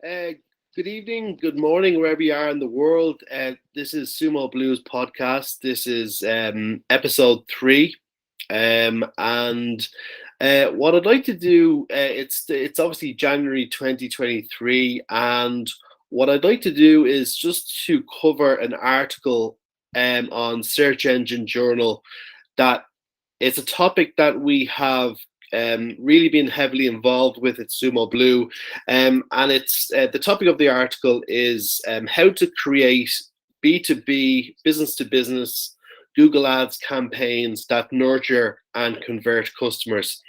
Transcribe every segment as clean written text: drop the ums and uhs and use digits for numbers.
Uh, Good evening, good morning, wherever you are in the world. This is Sumoblue's podcast. This is episode 3, and what I'd like to do. It's obviously January 2023, and what I'd like to do is just to cover an article on Search Engine Journal that it's a topic that we have really been heavily involved with at Sumoblue, and it's the topic of the article is how to create B2B, business to business Google Ads campaigns that nurture and convert customers.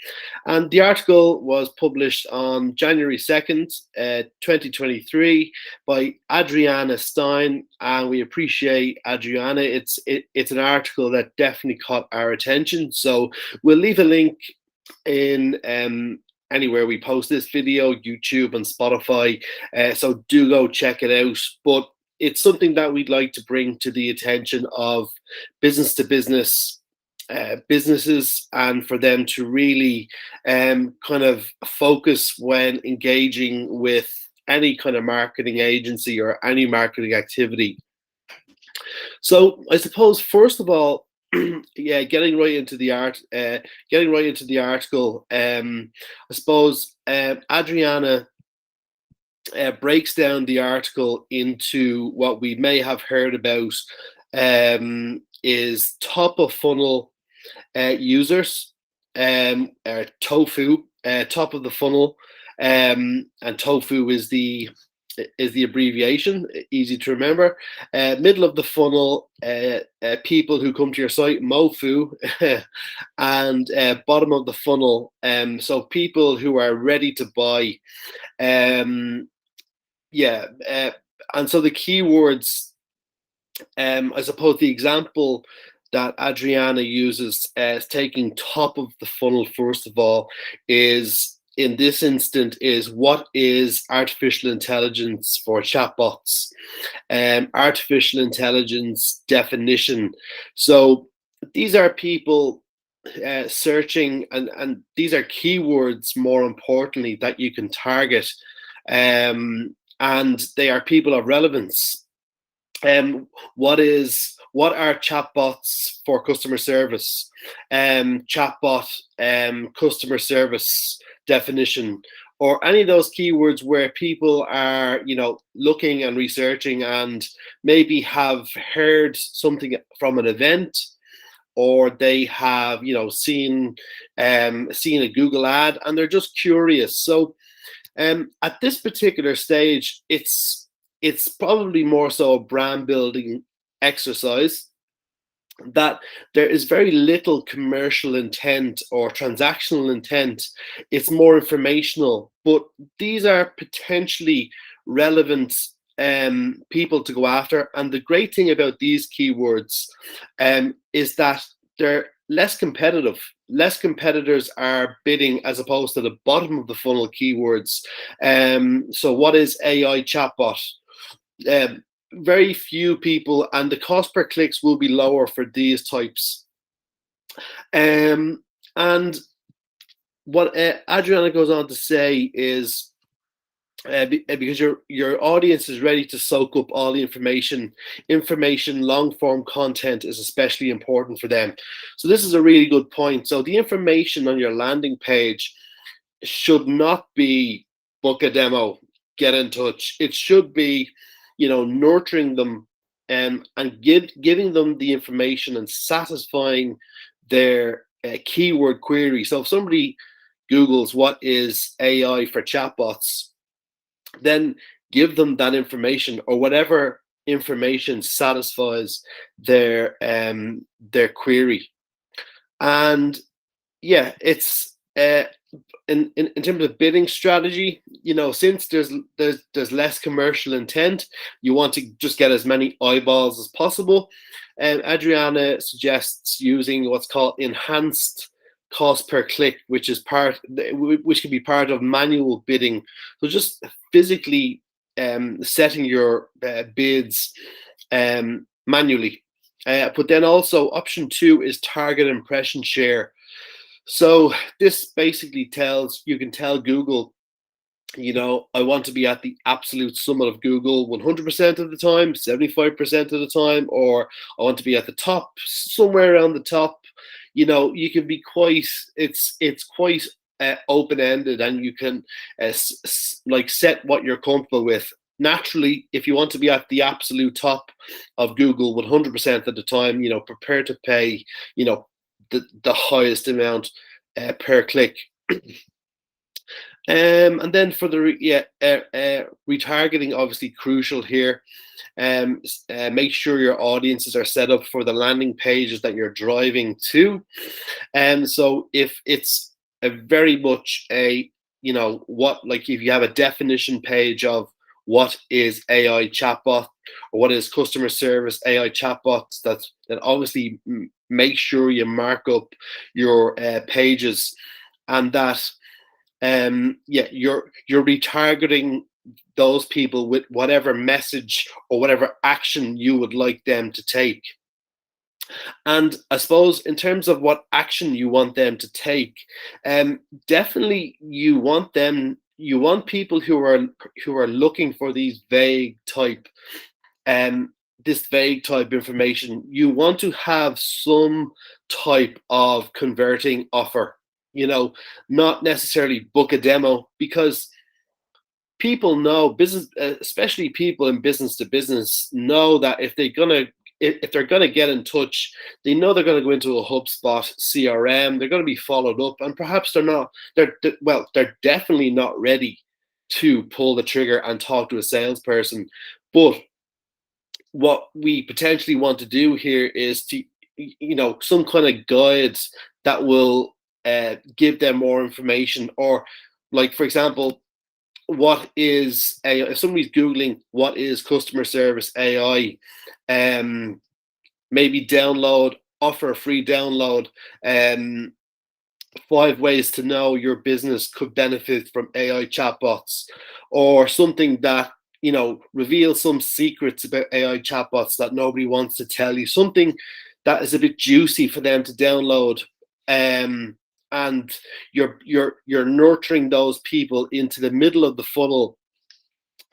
And the article was published on January 2nd, 2023 by Adriana Stein, and we appreciate Adriana. It's an article that definitely caught our attention. So we'll leave a link in anywhere we post this video, YouTube and Spotify. So do go check it out. But it's something that we'd like to bring to the attention of business to business businesses, and for them to really kind of focus when engaging with any kind of marketing agency or any marketing activity. So I suppose first of all, yeah, getting right into the article. I suppose Adriana breaks down the article into what we may have heard about is top of funnel users, tofu, top of the funnel, and tofu is the abbreviation, easy to remember. Middle of the funnel, people who come to your site, MOFU, and bottom of the funnel, so people who are ready to buy. Yeah, and so the keywords, I suppose the example that Adriana uses as taking top of the funnel, first of all, is in this instant is what is artificial intelligence for chatbots, artificial intelligence definition. So these are people searching, and these are keywords, more importantly, that you can target, and they are people of relevance. What are chatbots for customer service? Chatbot customer service definition, or any of those keywords where people are, looking and researching and maybe have heard something from an event, or they have, seen a Google ad and they're just curious. So at this particular stage, it's probably more so a brand building exercise, that there is very little commercial intent or transactional intent. It's more informational, but these are potentially relevant people to go after. And the great thing about these keywords is that they're less competitive. Less competitors are bidding as opposed to the bottom of the funnel keywords. So what is AI chatbot? Very few people, and the cost per clicks will be lower for these types. And what Adriana goes on to say is, because your audience is ready to soak up all the information, long form content is especially important for them. So this is a really good point. So the information on your landing page should not be book a demo, get in touch. It should be, nurturing them and giving them the information and satisfying their keyword query. So if somebody Googles what is AI for chatbots, then give them that information, or whatever information satisfies their query. And yeah, it's in terms of bidding strategy, since there's less commercial intent, you want to just get as many eyeballs as possible. Adriana suggests using what's called enhanced cost per click, which can be part of manual bidding. So just physically setting your bids manually. But then also option 2 is target impression share. So this basically you can tell Google I want to be at the absolute summit of Google 100% of the time, 75% of the time, or I want to be at the top, somewhere around the top. You can be quite, it's quite open ended, and you can like set what you're comfortable with. Naturally, if you want to be at the absolute top of Google 100% of the time, prepare to pay, the highest amount per click. And then for the retargeting, obviously crucial here. Make sure your audiences are set up for the landing pages that you're driving to. And so if it's a very much a, like if you have a definition page of what is AI chatbot or what is customer service AI chatbots, then obviously make sure you mark up your pages, and that you're retargeting those people with whatever message or whatever action you would like them to take. And I suppose in terms of what action you want them to take, definitely you want people who are looking for these vague type this vague type information. You want to have some type of converting offer, not necessarily book a demo, because people know business, especially people in business to business, know that if they're gonna get in touch, they know they're gonna go into a HubSpot CRM. They're gonna be followed up, and perhaps they're definitely not ready to pull the trigger and talk to a salesperson. But what we potentially want to do here is to, some kind of guides that will give them more information, or like, for example, what is AI? If somebody's Googling what is customer service AI, maybe offer a free download, 5 ways to know your business could benefit from AI chatbots, or something that, reveal some secrets about AI chatbots that nobody wants to tell you, something that is a bit juicy for them to download. And you're nurturing those people into the middle of the funnel,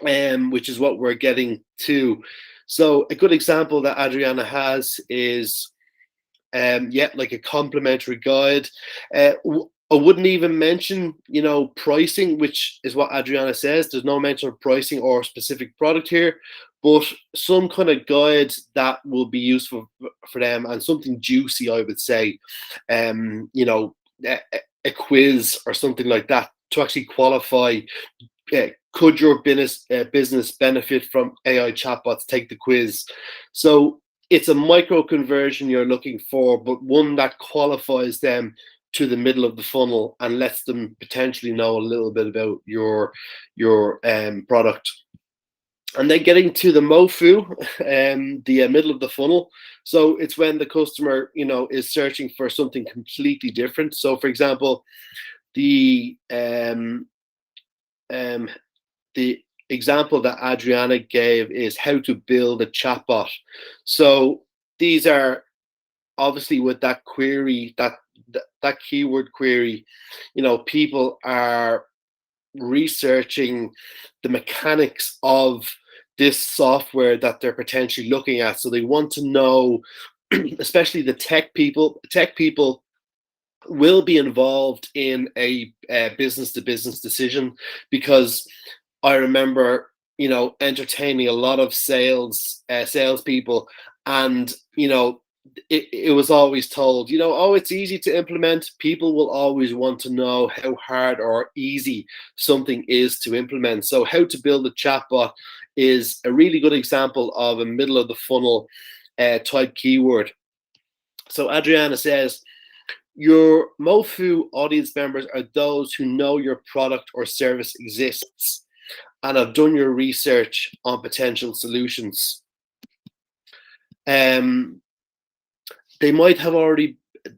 which is what we're getting to. So a good example that Adriana has is like a complimentary guide. I wouldn't even mention, pricing, which is what Adriana says. There's no mention of pricing or specific product here, but some kind of guide that will be useful for them, and something juicy, I would say. A quiz or something like that to actually qualify. Could your business benefit from AI chatbots? Take the quiz. So it's a micro conversion you're looking for, but one that qualifies them to the middle of the funnel and lets them potentially know a little bit about your product. And then getting to the MOFU, the middle of the funnel. So it's when the customer, is searching for something completely different. So, for example, the example that Adriana gave is how to build a chatbot. So these are obviously with that query, that keyword query, people are researching the mechanics of this software that they're potentially looking at. So they want to know, especially the tech people will be involved in a business to business decision, because I remember, entertaining a lot of salespeople, and it was always told, oh, it's easy to implement. People will always want to know how hard or easy something is to implement. So how to build a chatbot is a really good example of a middle of the funnel type keyword. So Adriana says, your MOFU audience members are those who know your product or service exists and have done your research on potential solutions. They might have already,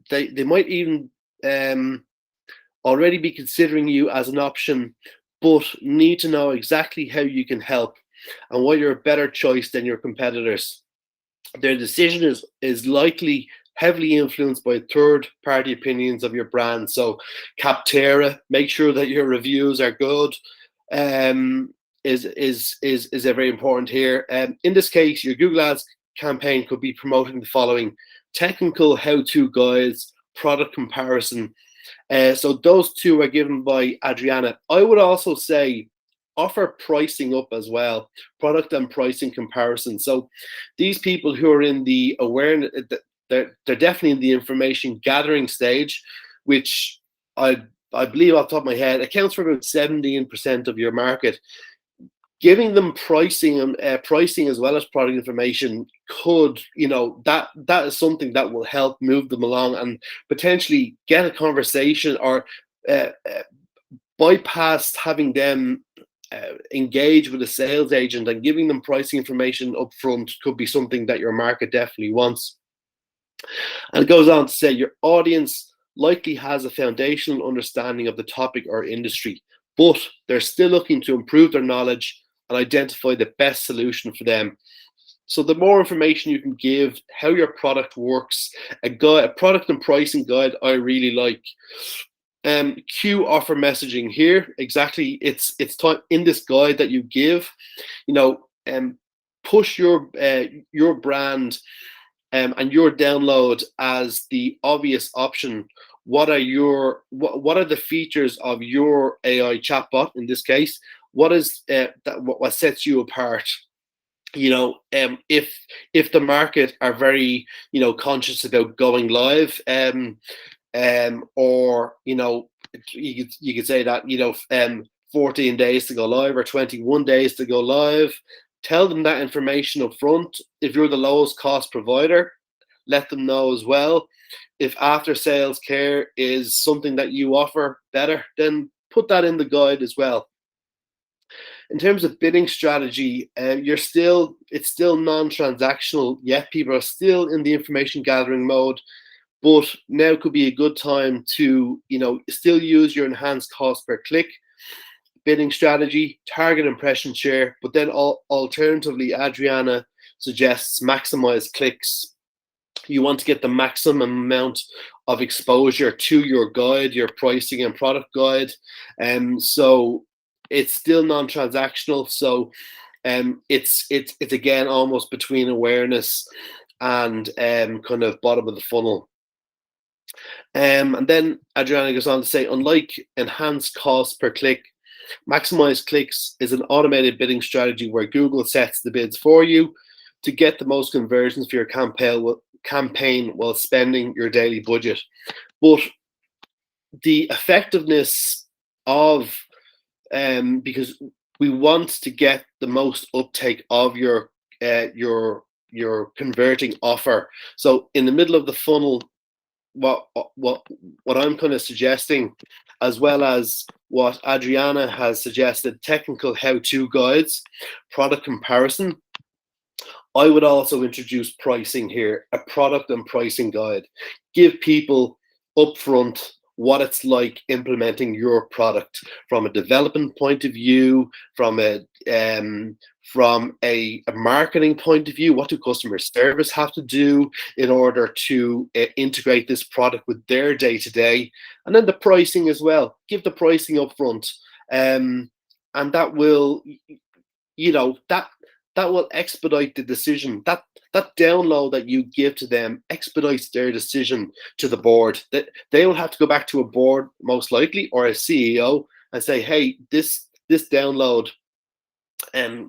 they might even already be considering you as an option, but need to know exactly how you can help and why you're a better choice than your competitors. Their decision is likely heavily influenced by third-party opinions of your brand. So Capterra, make sure that your reviews are good. is a very important here. In this case, your Google Ads campaign could be promoting the following: technical how-to guides, product comparison. So those two are given by Adriana. I would also say offer pricing up as well, product and pricing comparison. So these people who are in the awareness, they're definitely in the information gathering stage, which I believe off the top of my head accounts for about 17% of your market. Giving them pricing and pricing as well as product information could, that is something that will help move them along and potentially get a conversation or bypass having them engage with a sales agent, and giving them pricing information up front could be something that your market definitely wants. And it goes on to say your audience likely has a foundational understanding of the topic or industry, but they're still looking to improve their knowledge and identify the best solution for them. So the more information you can give, how your product works, a product and pricing guide I really like. Cue offer messaging here. Exactly, it's time in this guide that you give, push your brand and your download as the obvious option. What are the features of your AI chatbot in this case? What is what sets you apart? If the market are very conscious about going live, or you could say that 14 days to go live or 21 days to go live. Tell them that information up front. If you're the lowest cost provider, let them know as well. If after sales care is something that you offer better, then put that in the guide as well. In terms of bidding strategy, it's still non-transactional yet. People are still in the information gathering mode, but now could be a good time to still use your enhanced cost per click bidding strategy, target impression share, but then alternatively, Adriana suggests maximize clicks. You want to get the maximum amount of exposure to your guide, your pricing and product guide. So it's still non-transactional. So it's again almost between awareness and kind of bottom of the funnel. And then Adriana goes on to say, unlike enhanced cost per click, maximize clicks is an automated bidding strategy where Google sets the bids for you to get the most conversions for your campaign while spending your daily budget. But the effectiveness of, because we want to get the most uptake of your converting offer. So in the middle of the funnel, what I'm kind of suggesting, as well as what Adriana has suggested, technical how-to guides, product comparison. I would also introduce pricing here, a product and pricing guide. Give people upfront what it's like implementing your product from a development point of view, from a marketing point of view. What do customer service have to do in order to integrate this product with their day-to-day? And then the pricing as well. Give the pricing upfront, and that will, that will expedite the decision. That download that you give to them expedites their decision to the board. That they will have to go back to a board most likely, or a CEO, and say, hey, this download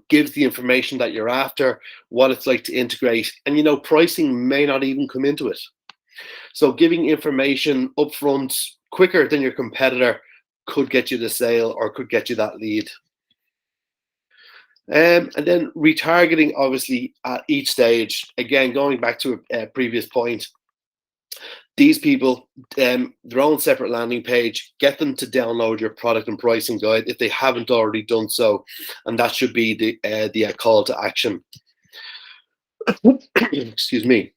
gives the information that you're after, what it's like to integrate, and pricing may not even come into it. So giving information upfront quicker than your competitor could get you the sale or could get you that lead. And then retargeting, obviously, at each stage. Again, going back to a previous point, these people, their own separate landing page, get them to download your product and pricing guide if they haven't already done so, and that should be the call to action. Excuse me.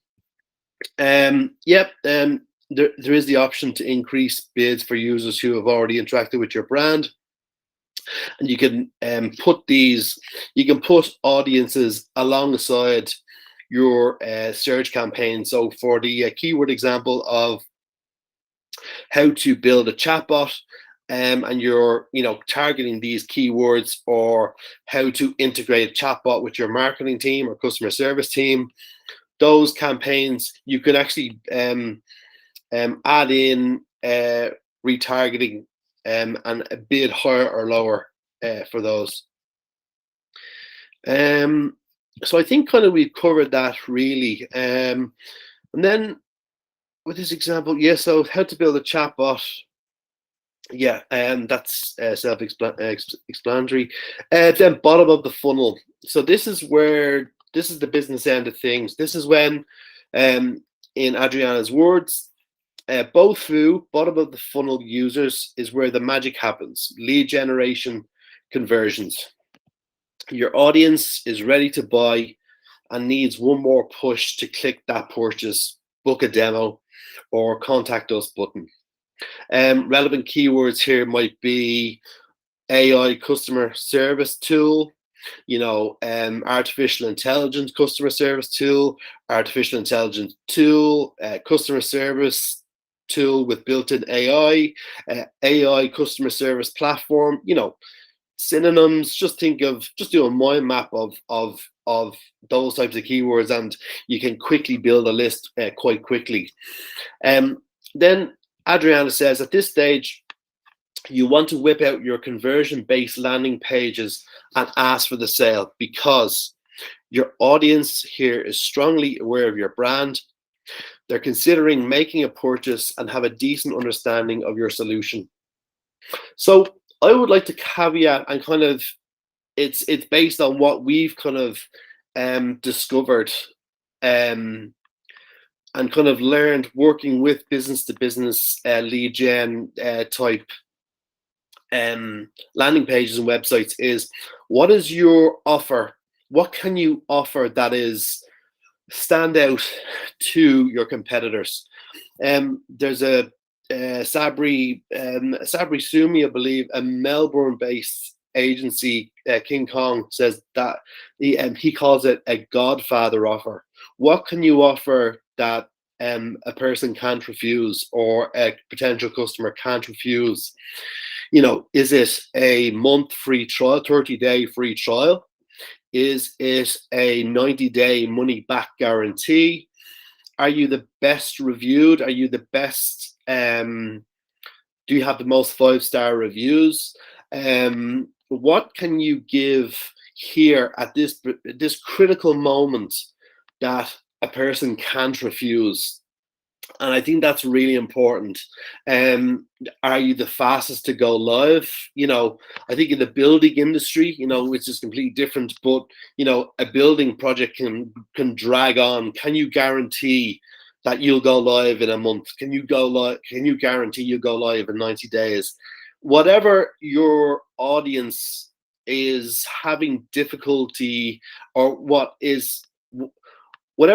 There is the option to increase bids for users who have already interacted with your brand. And you can put audiences alongside your search campaign. So for the keyword example of how to build a chatbot, and you're targeting these keywords, or how to integrate a chatbot with your marketing team or customer service team, those campaigns you can actually add in retargeting and a bid higher or lower for those. So I think kind of we've covered that really. And then with this example, so how to build a chatbot. Yeah, that's self-explanatory. Then bottom of the funnel. So this is the business end of things. This is when, in Adriana's words, BOFU, bottom of the funnel users, is where the magic happens. Lead generation, conversions. Your audience is ready to buy and needs one more push to click that purchase, book a demo, or contact us button. Relevant keywords here might be AI customer service tool, artificial intelligence customer service tool, artificial intelligence tool, customer service tool with built-in AI, AI customer service platform, synonyms. Just do a mind map of those types of keywords, and you can quickly build a list quite quickly. Then Adriana says, at this stage, you want to whip out your conversion-based landing pages and ask for the sale, because your audience here is strongly aware of your brand. They're considering making a purchase and have a decent understanding of your solution. So I would like to caveat, and kind of it's based on what we've kind of discovered and kind of learned working with business to business lead gen type landing pages and websites, is what is your offer? What can you offer that is stand out to your competitors? There's a Sabri Sumi, I believe, a Melbourne-based agency, King Kong, says that he calls it a Godfather offer. What can you offer that a person can't refuse, or a potential customer can't refuse? Is it a month free trial, 30-day free trial? Is it a 90-day money back guarantee? Are you the best reviewed? Are you the best? Do you have the most 5-star reviews? What can you give here at this critical moment that a person can't refuse? And I think that's really important. Are you the fastest to go live? I think in the building industry, which is completely different, but a building project can drag on. Can you guarantee that you'll go live in a month? Can you guarantee you'll go live in 90 days? Whatever your audience is having difficulty, or whatever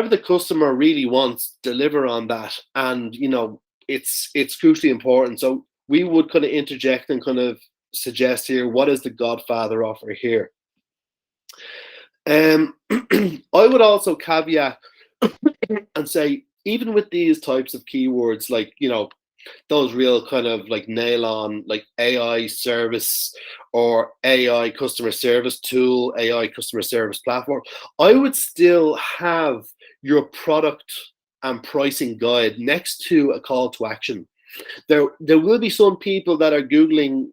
the customer really wants, deliver on that. And it's crucially important. So we would kind of interject and kind of suggest here, what is the Godfather offer here? I would also caveat and say, even with these types of keywords, like those real kind of like nail on, like AI service or AI customer service tool, AI customer service platform, I would still have your product and pricing guide next to a call to action. There will be some people that are Googling,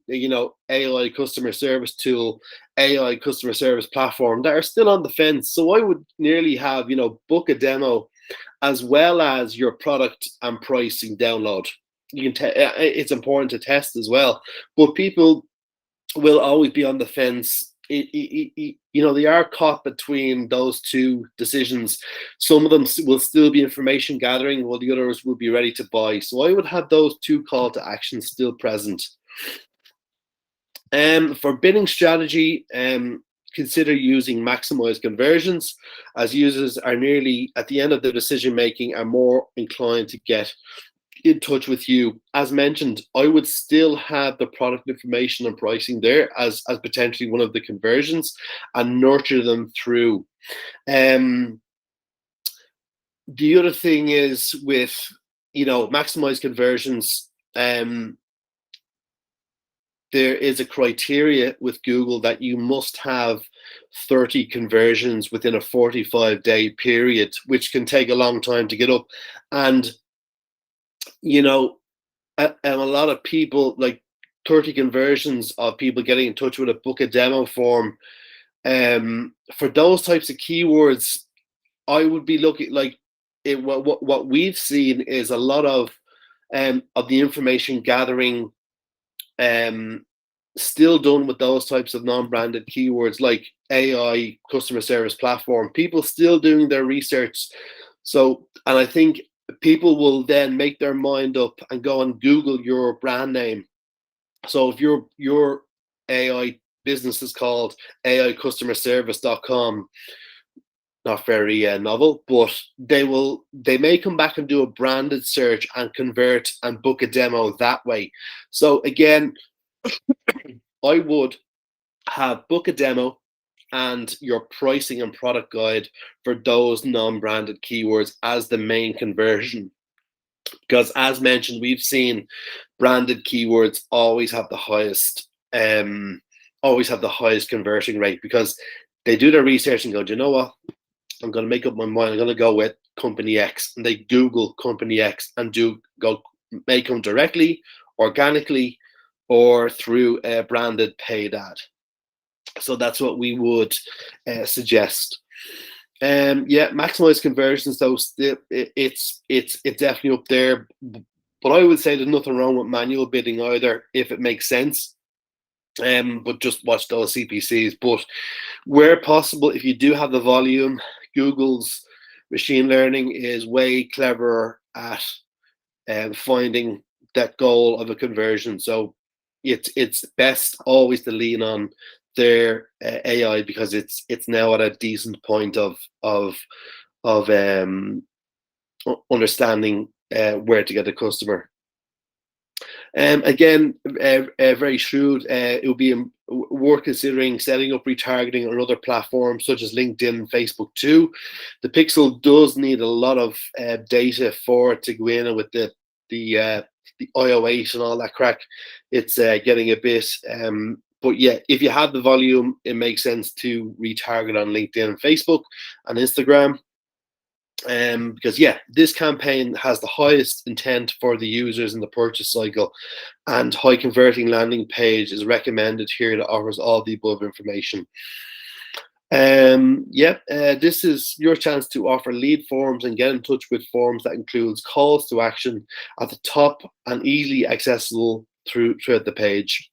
AI customer service tool, AI customer service platform, that are still on the fence. So I would nearly have, book a demo, as well as your product and pricing download. It's important to test as well, but people will always be on the fence. They are caught between those two decisions. Some of them will still be information gathering, while the others will be ready to buy. So I would have those two call to actions still present. For bidding strategy, consider using maximize conversions, as users are nearly at the end of the decision making, are more inclined to get in touch with you. As mentioned, I would still have the product information and pricing there as potentially one of the conversions, and nurture them through. The other thing is with maximize conversions, there is a criteria with Google that you must have 30 conversions within a 45-day period, which can take a long time to get up. And, you know, a lot of people, like 30 conversions of people getting in touch with a book a demo form, for those types of keywords, I would be looking like what we've seen is a lot of the information gathering still done with those types of non-branded keywords like AI, customer service platform. People still doing their research. So, and I think people will then make their mind up and go and Google your brand name. So if your AI business is called aicustomerservice.com, not very novel, but they may come back and do a branded search and convert and book a demo that way. So again, I would have book a demo and your pricing and product guide for those non-branded keywords as the main conversion. Because as mentioned, we've seen branded keywords always have the highest converting rate, because they do their research and go, do you know what? I'm going to make up my mind. I'm going to go with company X, and they Google company X and make them directly, organically, or through a branded paid ad. So that's what we would suggest. Yeah, maximize conversions though. It's definitely up there, but I would say there's nothing wrong with manual bidding either if it makes sense. But just watch those CPCs. But where possible, if you do have the volume, Google's machine learning is way cleverer at finding that goal of a conversion. So it's best always to lean on their AI, because it's now at a decent point of understanding where to get a customer. Again, very shrewd. It would be worth considering setting up retargeting on other platforms such as LinkedIn and Facebook too. The pixel does need a lot of data for it to go in, and with the IO8 and all that crack, it's getting a bit. But yeah, if you have the volume, it makes sense to retarget on LinkedIn and Facebook and Instagram. Because yeah, this campaign has the highest intent for the users in the purchase cycle, and high converting landing page is recommended here that offers all the above information. This is your chance to offer lead forms and get in touch with forms that includes calls to action at the top and easily accessible throughout the page.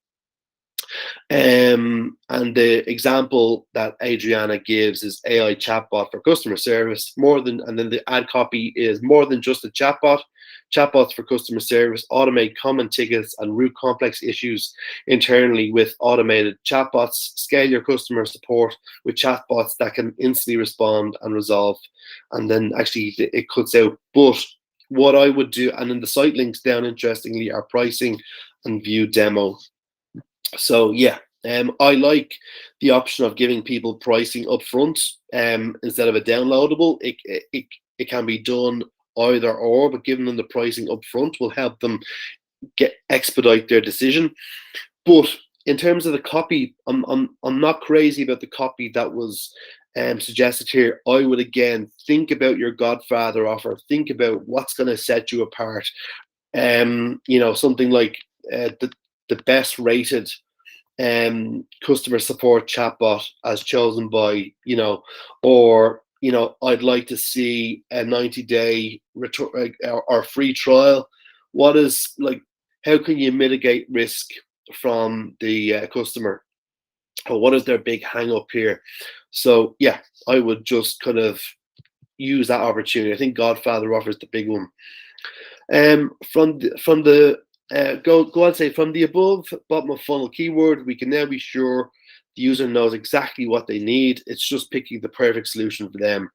And the example that Adriana gives is AI chatbot for customer service. And then the ad copy is more than just a chatbot. Chatbots for customer service automate common tickets and route complex issues internally with automated chatbots. Scale your customer support with chatbots that can instantly respond and resolve. And then actually it cuts out. But what I would do, and then the site links down, interestingly, are pricing and view demo. So yeah, I like the option of giving people pricing up front instead of a downloadable. It can be done either or, but giving them the pricing up front will help them expedite their decision. But in terms of the copy, I'm not crazy about the copy that was suggested here. I would again think about your Godfather offer. Think about what's going to set you apart. Something like the best rated customer support chatbot as chosen by, or, I'd like to see a 90-day return or free trial. What is like, how can you mitigate risk from the customer? Or what is their big hang up here? So yeah, I would just kind of use that opportunity. I think Godfather offers the big one. From the go on, say from the above bottom of funnel keyword, we can now be sure the user knows exactly what they need. It's just picking the perfect solution for them.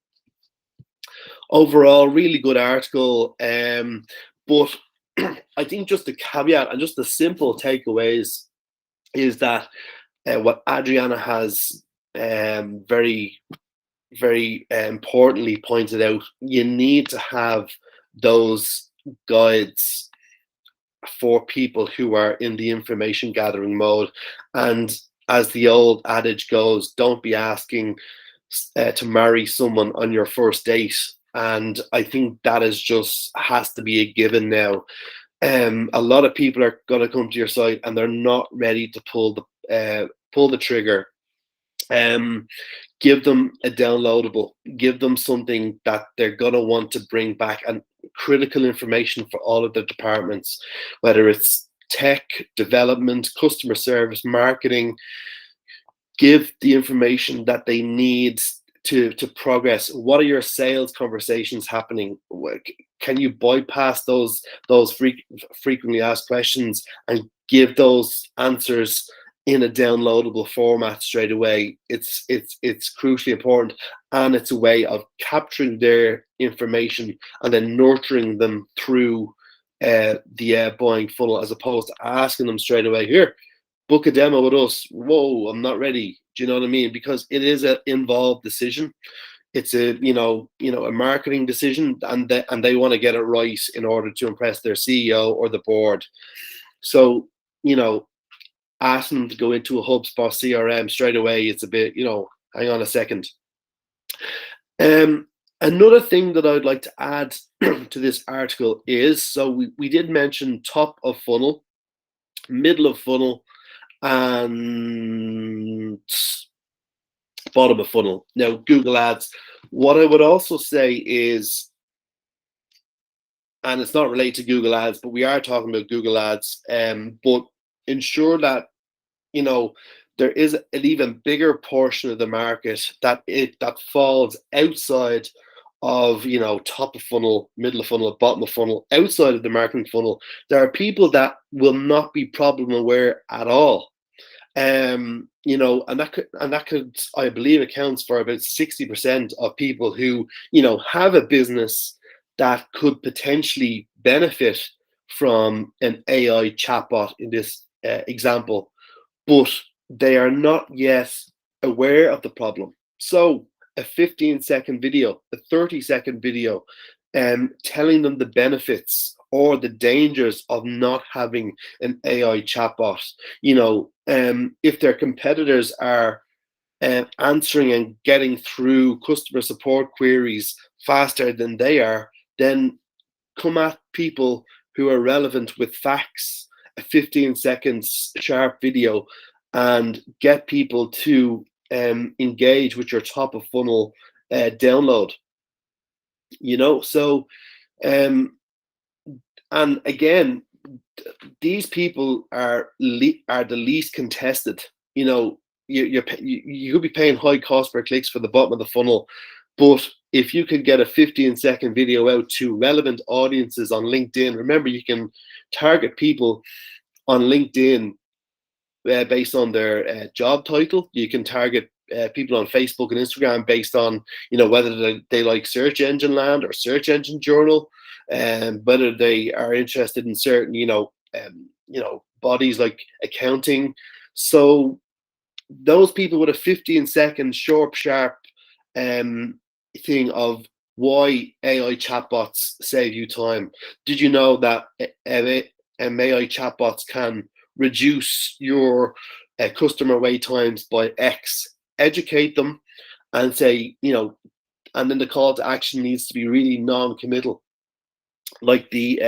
Overall, really good article. But I think just the caveat and just the simple takeaways is that what Adriana has very, very importantly pointed out, you need to have those guides for people who are in the information gathering mode. And as the old adage goes, don't be asking to marry someone on your first date. And I think that is just has to be a given now. A lot of people are going to come to your site and they're not ready to pull the trigger. Give them a downloadable, give them something that they're going to want to bring back, and critical information for all of the departments, whether it's tech, development, customer service, marketing. Give the information that they need to progress. What are your sales conversations happening? Can you bypass those frequently asked questions and give those answers in a downloadable format straight away? It's crucially important, and it's a way of capturing their information and then nurturing them through the buying funnel, as opposed to asking them straight away, here, book a demo with us. Whoa, I'm not ready. Do you know what I mean? Because it is an involved decision. It's a a marketing decision, and they want to get it right in order to impress their CEO or the board. So asking them to go into a HubSpot CRM straight away, it's a bit, hang on a second. Another thing that I'd like to add to this article is, so we did mention top of funnel, middle of funnel, and bottom of funnel. Now, Google Ads. What I would also say is, and it's not related to Google Ads, but we are talking about Google Ads, but ensure that there is an even bigger portion of the market that falls outside of top of funnel, middle of funnel, bottom of funnel, outside of the marketing funnel. There are people that will not be problem aware at all. And that could, I believe, accounts for about 60% of people who have a business that could potentially benefit from an AI chatbot in this example, but they are not yet aware of the problem. So a 15-second video, a 30-second video, telling them the benefits or the dangers of not having an AI chatbot. If their competitors are answering and getting through customer support queries faster than they are, then come at people who are relevant with facts, a 15 seconds sharp video, and get people to engage with your top of funnel download. So and again, these people are the least contested. You could be paying high cost per clicks for the bottom of the funnel, but if you could get a 15-second video out to relevant audiences on LinkedIn, remember, you can target people on LinkedIn based on their job title. You can target people on Facebook and Instagram based on whether they like search engine land or search engine journal, and whether they are interested in certain bodies like accounting. So those people with a 15-second sharp thing of why AI chatbots save you time. Did you know that AI chatbots can reduce your customer wait times by X? Educate them and say, and then the call to action needs to be really non-committal, like the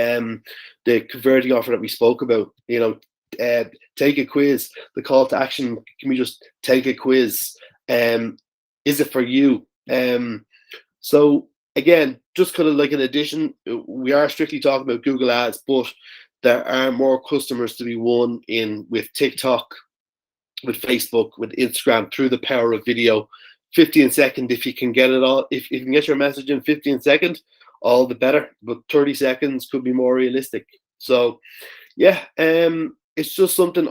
converting offer that we spoke about. Take a quiz. The call to action can be just take a quiz. Is it for you? So again, just kind of like an addition, we are strictly talking about Google Ads, but there are more customers to be won with TikTok, with Facebook, with Instagram, through the power of video. 15 seconds, if you can get it all, if you can get your message in 15 seconds, all the better. But 30 seconds could be more realistic. So yeah, it's just something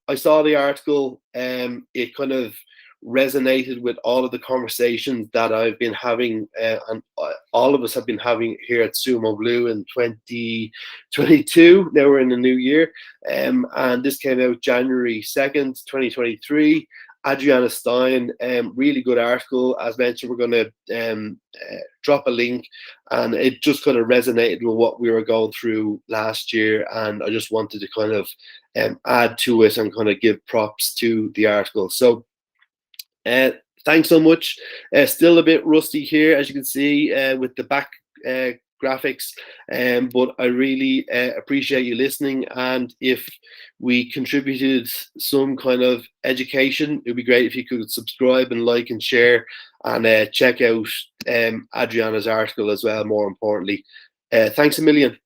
I saw the article. It kind of resonated with all of the conversations that I've been having, and all of us have been having here at Sumoblue in 2022. Now we're in the new year, and this came out January 2nd, 2023. Adriana Stein, really good article. As mentioned, we're going to drop a link, and it just kind of resonated with what we were going through last year, and I just wanted to kind of add to it and kind of give props to the article. So uh, thanks so much. Still a bit rusty here, as you can see, with the back graphics, but I really appreciate you listening. And if we contributed some kind of education, it would be great if you could subscribe and like and share, and check out Adriana's article as well, more importantly. Thanks a million.